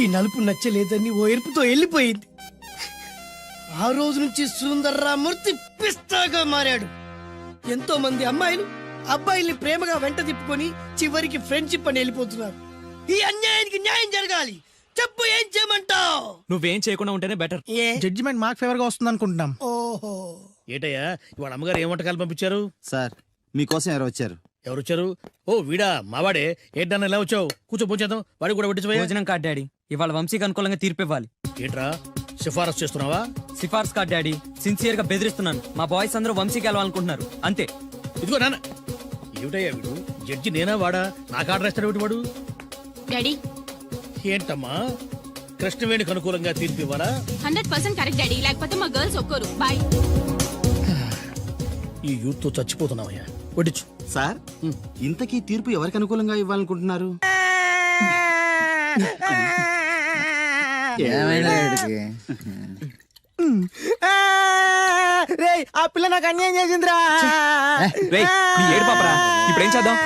ఈ నలుపు నచ్చలేదని ఓ ఎరుపుతో వెళ్ళిపోయింది. ఆ రోజు నుంచి సుందర్రామూర్తి పిస్తాగా మారాడు. ఎంతో మంది అమ్మాయిలు అబ్బాయిల్ని ప్రేమగా వెంట తిప్పుకొని చివరికి ఫ్రెండ్షిప్ అని వెళ్ళిపోతున్నారు. ఈ అన్యాయానికి న్యాయం జరగాలి. చెప్పు, ఏం చేయమంటావు? నువ్వేం చేయకుండా ఉంటేనే బెటర్. ఏ జడ్జిమెంట్ మాకు ఫేవర్ గా వస్తుంది అనుకుంటున్నాం. ఓహో, ఏటయ్యా ఇవాళ అమ్మగారు ఏం వంటకాలు పంపించారు? సార్ మీకోసం ఎవరు వచ్చారు? ఎవరు వచ్చారు? ఓ వీడా, మావాడే. ఏంటన్నా ఎలా వచ్చావు? కూర్చో పోచేద్దాం. వాడి కూడా పట్టించబోయా. భోజనం కార్డ్ డాడీ, ఇవాళ వంశీకి అనుకూలంగా తీర్పు ఇవ్వాలి. ఏంట్రా సిఫారసు చేస్తున్నావా? సిఫార్స్ కార్డ్ డాడీ, సిన్సియర్ గా బెదిరిస్తున్నాను. మా బాయ్స్ అందరూ వంశీకి వెళ్ళాలనుకుంటున్నారు, అంతే. ఇదిగో నాన్న. ఏమిటయ్యా వీడు? జడ్జి నేనా వాడా? నాకు ఆర్డర్ ఇస్తాడు వాడు. డాడీ, ఏంటమ్మా కృష్ణవేణికి అనుకూలంగా తీర్పు ఇవ్వరా? 100% కరెక్ట్ డాడీ, లేకపోతే మా గర్ల్స్ ఒక్కరు. బాయ్. ఈ యూత్ తో చచ్చిపోతున్నావయ్యా. వడ్డించు. సార్ ఇంతకీ తీర్పు ఎవరికి అనుకూలంగా ఇవ్వాలనుకుంటున్నారు? ఆ పిల్ల నాకు అన్యాయం చేసిందిరా. రేయ్, నీ ఏడు పాపరా, ఇప్పుడేం చేద్దాం?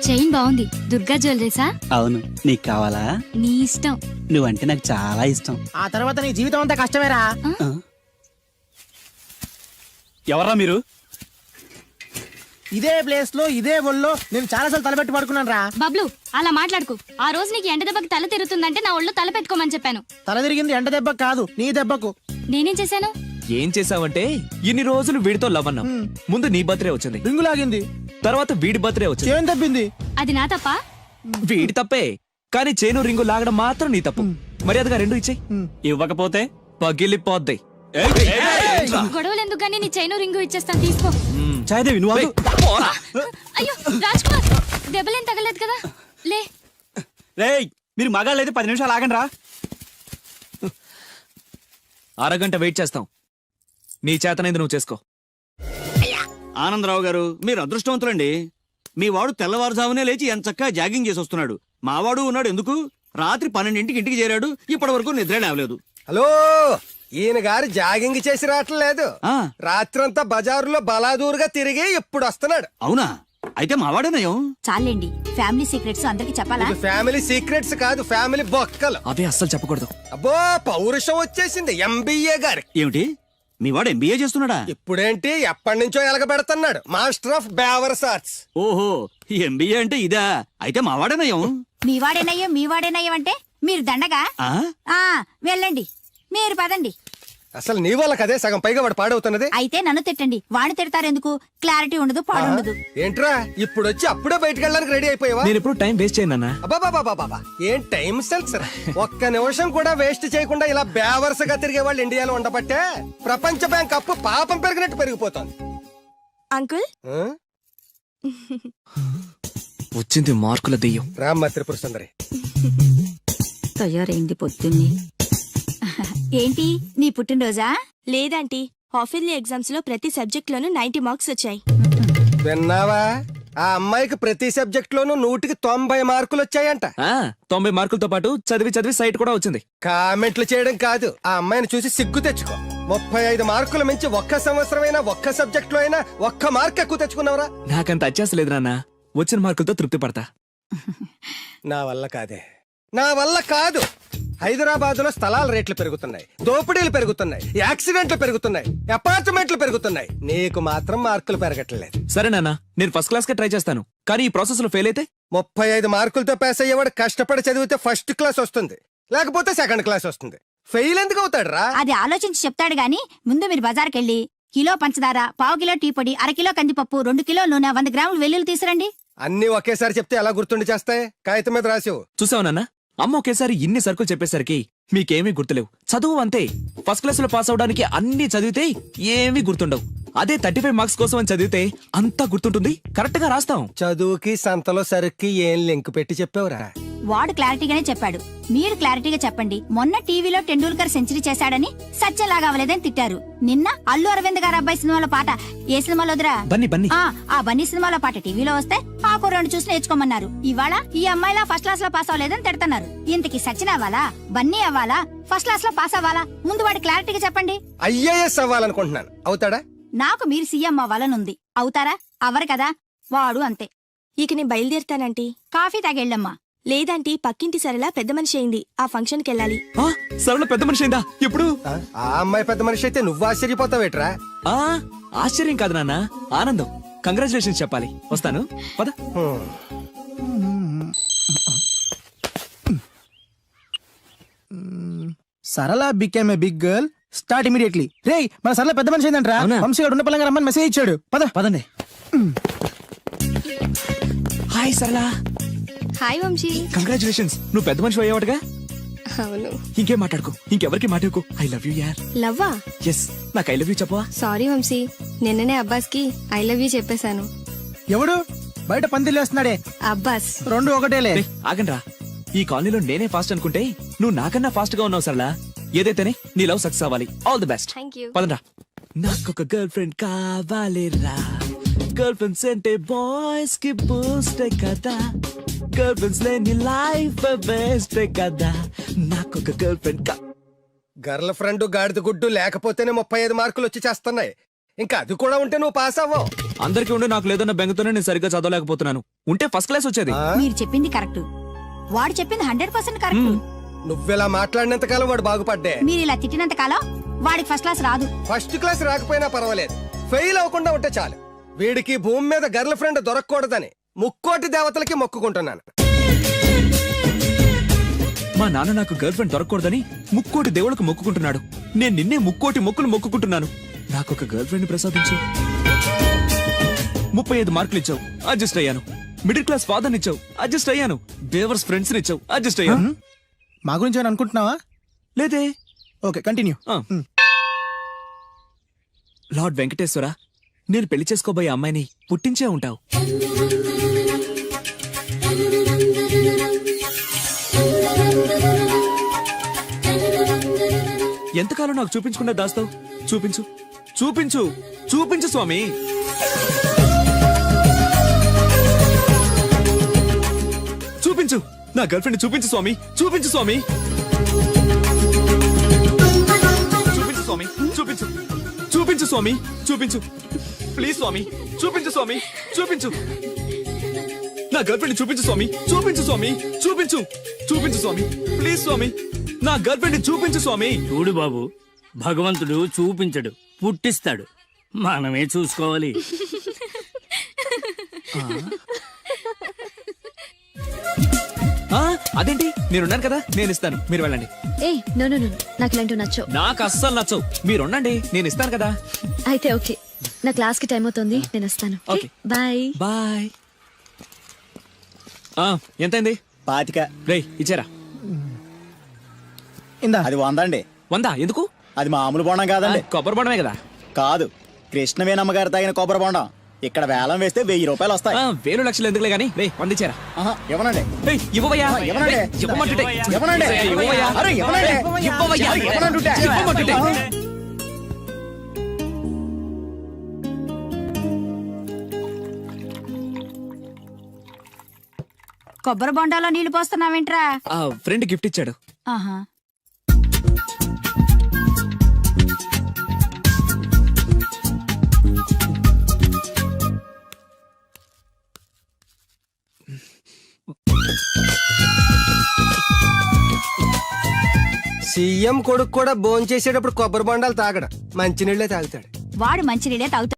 చైన్ బాగుంది. దుర్గా జ్యువెలరీసా? అవును, నీకు కావాలా? నీ ఇష్టం. నువ్వంటే నాకు చాలా ఇష్టం. ఆ తర్వాత నీ జీవితం అంతా కష్టమేరా. ఎవరా మీరు? ఇదే ప్లేస్ లో ఇదే ఒళ్ళో నేను చాలాసార్లు తలపెట్టి పడుకున్నాను రా. బబ్లు, అలా మాట్లాడుకు. ఆ రోజు నీకు ఎండ దెబ్బకి తల తిరుగుతుందంటే నా ఒళ్ళు తల పెట్టుకోమని చెప్పాను. తల తిరిగింది ఎండ దెబ్బకు కాదు, నీ దెబ్బకు. నేనేం చేశాను? ఏం చేసావంటే ఇన్ని రోజులు వీడితో లవ్ అన్నావు. ముందు నీ బర్త్డే వచ్చింది, రింగు లాగింది, తర్వాత వీడి బర్త్డే వచ్చింది. చేను తప్పింది. అది నా తప్ప? వీడి తప్పే, కానీ చేను రింగు లాగడం మాత్రం నీ తప్పు. మర్యాదగా రెండు ఇచ్చేయి. ఇవ్వకపోతే పగిలిపోద్ది. గొడవలు ఎందుకు గానీ నీ చైను రింగు ఇచ్చేస్తాను, తీసుకో. ఛాయదేవి నువ్వు ఆగు. అయ్యో రాజ్ కుమార్, దెబ్బలేం తగలేదు కదా? లే. రేయ్, మీరు మగాళ్ళైతే 10 నిమిషాలు ఆగండి రా. అరగంట వెయిట్ చేస్తాం. నీ చేతనైంది నువ్వు చేసుకో. ఆనందరావు గారు, మీరు అదృష్టవంతులండి. మీ వాడు తెల్లవారుజామునే లేచి ఎంచక్కా జాగింగ్ చేసి వస్తున్నాడు. మావాడు ఉన్నాడు ఎందుకు? రాత్రి 12ంటికి ఇంటికి చేరాడు, ఇప్పటి వరకు నిద్ర లేవలేదు. హలో, ఈయన గారు జాగింగ్ చేసి రావట్లేదు. ఆ, రాత్రంతా బజారులో బలాదూరుగా తిరిగి ఇప్పుడు వస్తున్నాడు. అవునా? అయితే మావాడేనయం. చాలండి, ఫ్యామిలీ సీక్రెట్స్ అందరికి చెప్పాలా? ఇది ఫ్యామిలీ సీక్రెట్స్ కాదు, ఫ్యామిలీ బొక్కలు. అవే అస్సలు చెప్పకూడదు. అబ్బో, పౌరుషం వచ్చేసింది ఎంబీఏ గారి. ఏమిటి? మీ వాడు ఎంబీఏ చేస్తున్నాడా? ఇప్పుడేంటి, ఎప్పటి నుంచో ఎలగబెడుతున్నాడు. మాస్టర్ ఆఫ్ బేవర్స్ ఆర్ట్స్. ఓహో, ఎంబీఏ అంటే ఇదా? అయితే మావాడేనయం. మీ వాడేనయ్యో మీ వాడేనయ్యో అంటే మీరు దండగా. ఆ, వెళ్ళండి, మీరు పదండి. అసలు నీ వల్ల కదే సగం పైగా వాడు పాడవుతున్నది. అయితే నన్ను తిట్టండి, వాడు తిడతారెందుకు? క్లారిటీ ఉండదు, పాడుండదు. ఏంట్రా ఇప్పుడు వచ్చి అప్పుడే బయటకు వెళ్ళడానికి రెడీ అయిపోయావా? నేను ఎప్పుడు టైం వేస్ట్ చేయను. అబ్బాబాబాబాబా, ఏం టైం సెన్స్ రా. ఒక్క నిమిషం కూడా వేస్ట్ చేయకుండా ఇలా బేవర్సగా తిరిగే వాళ్ళు ఇండియాలో ఉండబట్టే ప్రపంచ బ్యాంక్ అప్పు పాపం పెరిగినట్టు పెరిగిపోతుంది. అంకుల్, ఆ? వచ్చింది మార్కుల దెయ్యం. రామ్మ త్రిపుర సుందరి. తయారైంది పొద్దున్నే. ఏంటి, నీ పుట్టినరోజా? లేదంటీ, హాఫ్ ఇయర్లీ ఎగ్జామ్స్ లో ప్రతి సబ్జెక్ట్ లోనూ 90 మార్క్స్ వచ్చాయి. విన్నావా? ఆ అమ్మాయికి ప్రతి సబ్జెక్ట్ లోనూ 100కి 90 మార్కులు వచ్చాయంట. 90 మార్కులతో పాటు చదివి సైట్ కూడా వచ్చింది. కామెంట్లు చేయడం కాదు, ఆ అమ్మాయిని చూసి సిగ్గు తెచ్చుకో. 35 మార్కులు మించి ఒక్క సంవత్సరమైనా ఒక్క సబ్జెక్ట్ లో అయినా ఒక్క మార్క్ ఎక్కువ తెచ్చుకున్నావురా? నాకంత అత్యాస లేదు నాన్న, వచ్చిన మార్కులతో తృప్తి పడతా. నా వల్ల కాదే, నా వల్ల కాదు. హైదరాబాద్ లో స్థలాల రేట్లు పెరుగుతున్నాయి, దోపిడీలు పెరుగుతున్నాయి, యాక్సిడెంట్లు పెరుగుతున్నాయి, అపార్ట్మెంట్లు పెరుగుతున్నాయి. నీకు మాత్రం మార్కులు పెరగట్లేదు. సరే నాన్న, నేను ఫస్ట్ క్లాస్ కే ట్రై చేస్తాను, కానీ ఈ ప్రాసెస్ లో ఫెయిల్ అయితే 35 మార్కులతో పాస్ అయ్యేవాడు కష్టపడి చదివితే ఫస్ట్ క్లాస్ వస్తుంది, లేకపోతే సెకండ్ క్లాస్ వస్తుంది. ఫెయిల్ ఎందుకు అవుతాడు రా? అది ఆలోచించి చెప్తాడు గాని, ముందు మీరు బజార్కెళ్ళి కిలో పంచదార, పావు కిలో టీ పొడి, అరకిలో కందిపప్పు, 2 కిలో నూనె, 100 గ్రాములు వెల్లుల్లి తీసురండి. అన్ని ఒకేసారి చెప్తే ఎలా గుర్తుండి చేస్తాయి? కాగితం మీద రాసివు. చూసావు నాన్న, అమ్మ ఒకేసారి ఇన్ని సరుకులు చెప్పేసరికి మీకేమీ గుర్తులేవు. చదువు అంతే, ఫస్ట్ క్లాస్ లో పాస్ అవడానికి అన్ని చదివితే ఏమీ గుర్తుండవు. అదే 35 మార్క్స్ కోసం అని చదివితే అంతా గుర్తుంటుంది, కరెక్ట్ గా రాస్తాం. చదువుకి సంతలో సరుక్కి ఏం లింక్ పెట్టి చెప్పావురా? వాడు క్లారిటీగానే చెప్పాడు, మీరు క్లారిటీగా చెప్పండి. మొన్న టీవీలో టెండూల్కర్ సెంచరీ చేశాడని సత్యలాగా అవ్వలేదని తిట్టారు. నిన్న అల్లు అరవింద్ గారు అబ్బాయి సినిమాలో పాట ఏ సినిమాలోదిరా? బన్నీ. ఆ బన్నీ సినిమాలో పాట టీవీలో వస్తే ఆ కుర్రాడు చూసి నేర్చుకోమన్నారు. ఇవాళ ఈ అమ్మాయిలా ఫస్ట్ క్లాస్ లో పాస్ అవ్వలేదని తిడుతున్నారు. ఇంతకి సచిన్ అవ్వాలా, బన్నీ అవ్వాలా, ఫస్ట్ క్లాస్ లో పాస్ అవ్వాలా? ముందు వాడు క్లారిటీగా చెప్పండి. ఐఏఎస్ అవ్వాలనుకుంటున్నాను, అవుతాడా? నాకు మీరు సీఎం అవ్వాలనుంది, అవుతారా? అవ్వరు కదా, వాడు అంతే. ఇక నేను బయలుదేరుతానంటీ. కాఫీ తాగెళ్ళమ్మా. లేదంటీ, పక్కింటి సరళ పెద్ద మనిషి అయింది, ఆ ఫంక్షన్ కి వెళ్ళాలి. సరళ పెద్ద మనిషి అయిందా? ఎప్పుడు? ఆ అమ్మాయి పెద్ద మనిషి అయితే నువ్వు ఆశ్చర్యపోతావేట్రా? ఆశ్చర్యం కాదు నాన్న, ఆనందం. కంగ్రాచులేషన్స్ చెప్పాలి. వస్తాను, పద. Sarala became a big girl, start immediately. రేయ్, మన సరళ పెద్ద మనిషి ఏంటంట్రా? వంశీగాడు ఉన్న పలంగా రమ్మని మెసేజ్ ఇచ్చాడు. పదండి. హాయ్ సరళ. హాయ్ వంశీ. కంగ్రాచులేషన్స్, నువ్వు పెద్ద మనిషి అయ్యావటగా. అవును. ఇంకేం మాట్లాడుకో, ఇంకెవరికి మాట్లాడుకో. ఐ లవ్ యూ యార్. లవ్వా? ఎస్, నాకు ఐ లవ్ యూ చెప్పవా? సారీ వంశీ, నిన్ననే అబ్బాస్ కి ఐ లవ్ యూ చెప్పేశాను. ఎవడు? బయట పందిలేస్తున్నాడే అబ్బాస్ 2 ఒకటేలే. ఆగండ్రా, ఈ కాలనీలో నేనే ఫాస్ట్ అనుకుంటే నువ్వు నాకన్నా ఫాస్ట్ గా ఉన్నావు సరళా. ఏదైతేనే నీ లవ్ సక్సెస్ అవ్వాలి. All the best. Thank you. పదండ్రా. నాకొక గర్ల్ ఫ్రెండ్ కావాలిరా, గర్ల్ ఫ్రెండ్స్ అంటే బాయ్స్ కి బూస్ట్ కదా, గర్ల్ ఫ్రెండ్స్ లేని లైఫ్ బెస్ట్ కదా, నాకొక గర్ల్ ఫ్రెండ్ గర్ల్ ఫ్రెండ్ గాడిద గుడ్డు లేకపోతేనే 35 మార్కులు వచ్చి చేస్తున్నాయి. ఇంకా అది కూడా ఉంటే నువ్వు పాస్ అవ్వవు. అందరికీ ఉండి నాకు లేదన్న బెంగతోనే నేను సరిగ్గా చదవలేకపోతున్నాను. ఉంటే ఫస్ట్ క్లాస్ వచ్చేది. మీరు చెప్పింది కరెక్ట్, వాడు చెప్పింది 100% కరెక్ట్. నువ్వెలా మాట్లాడినంత కాలం వాడు బాగుపడ్డే. మీరు ఇలా తిట్టినంత కాలం వాడికి ఫస్ట్ క్లాస్ రాదు. ఫస్ట్ క్లాస్ రాకపోయినా పర్వాలేదు, ఫెయిల్ అవ్వకుండా ఉంటే చాలు. వీడికి భూమి మీద గర్ల్ ఫ్రెండ్ దొరకకూడదని ముక్కోటి దేవతలకి మొక్కుకుంటున్నాను. మా నాన్న నాకు గర్ల్ ఫ్రెండ్ దొరకకూడదని ముక్కోటి దేవుళ్ళకు మొక్కుకుంటున్నాడు. నేను నిన్నే ముక్కోటి మొక్కులు మొక్కుకుంటున్నాను. నాకొక గర్ల్ ఫ్రెండ్ ప్రసాదించు. 35 మార్కులు ఇచ్చావు, అడ్జస్ట్ అయ్యాను. మిడిల్ క్లాస్ ఫాదర్ ఇచ్చావు, అడ్జస్ట్ అయ్యాను. బేవర్స్ ఫ్రెండ్స్ ఇచ్చావు, అడ్జస్ట్ అయ్యాను. మా గురించి ఏమైనా అనుకుంటున్నావా? లేదే. Okay, continue. లార్డ్ వెంకటేశ్వర, నేను పెళ్లి చేసుకోబోయే అమ్మాయిని పుట్టించే ఉంటావు. ఎంతకాలం నాకు చూపించకుండా దాస్తావు? చూపించు, చూపించు, చూపించు స్వామి. చూపించు, నా గర్ల్ ఫ్రెండ్ చూపించు స్వామి, చూపించు స్వామి. చూపించు స్వామి, చూపించు, చూపించు స్వామి, చూపించు. ప్లీజ్ స్వామి, చూపించు స్వామి, చూపించు. నా గర్ల్ ఫ్రెండ్ చూపించు స్వామి, చూపించు స్వామి, చూపించు, చూపించు స్వామి. ప్లీజ్ స్వామి, నా గర్ల్ ఫ్రెండ్ చూపించు స్వామి. చూడు బాబు, భగవంతుడు చూపించడు, పుట్టిస్తాడు. మనమే చూసుకోవాలి. అదేంటి, నేనున్నాను కదా, నేను ఇస్తాను, మీరు వెళ్ళండి. ఏ నో నో నో, నాకు ఇలాంటివి నచ్చవు. నాకు అస్సలు నచ్చవు. మీరుండండి, నేను ఇస్తాను కదా. అయితే ఓకే, నా క్లాస్ కి టైం అవుతుంది, నేను వస్తాను. ఓకే. Bye bye. ఎంతైంది? 25. రేయ్, ఇచ్చారా? ఇందా అది 100 అండి. 100 ఎందుకు? అది మామూలు బోండం కాదండి, కొబ్బరి బొండమే కదా. కాదు, కృష్ణవేణమ్మ గారు తాగిన కొబ్బరి బోండం. ఇక్కడ వేలం వేస్తే 1000 రూపాయలు వస్తాయి. 1000 లక్షలు ఎందుకులే గానీ, రే 100 ఇచ్చారా? ఇవ్వనండి. ఇవ్వవయ్యా, ఇవ్వనండి. ఇవ్వమంటుంటే. ఇవ్వనండి. ఇవ్వవయ్యా. అరే, ఇవ్వనండి. ఇవ్వవయ్యా. ఇవ్వనంటుంటే. ఇవ్వమంటుంటే. కొబ్బరి బొండాలో నీళ్లు పోస్తున్నావేంట్రా? ఫ్రెండ్ గిఫ్ట్ ఇచ్చాడు. ఆహా. సీఎం కొడుకు కూడా భోంచేసేటప్పుడు కొబ్బరి బొండాలు తాగడం, మంచినీళ్ళే తాగుతాడు. వాడు మంచినీళ్ళే తాగుతాడు.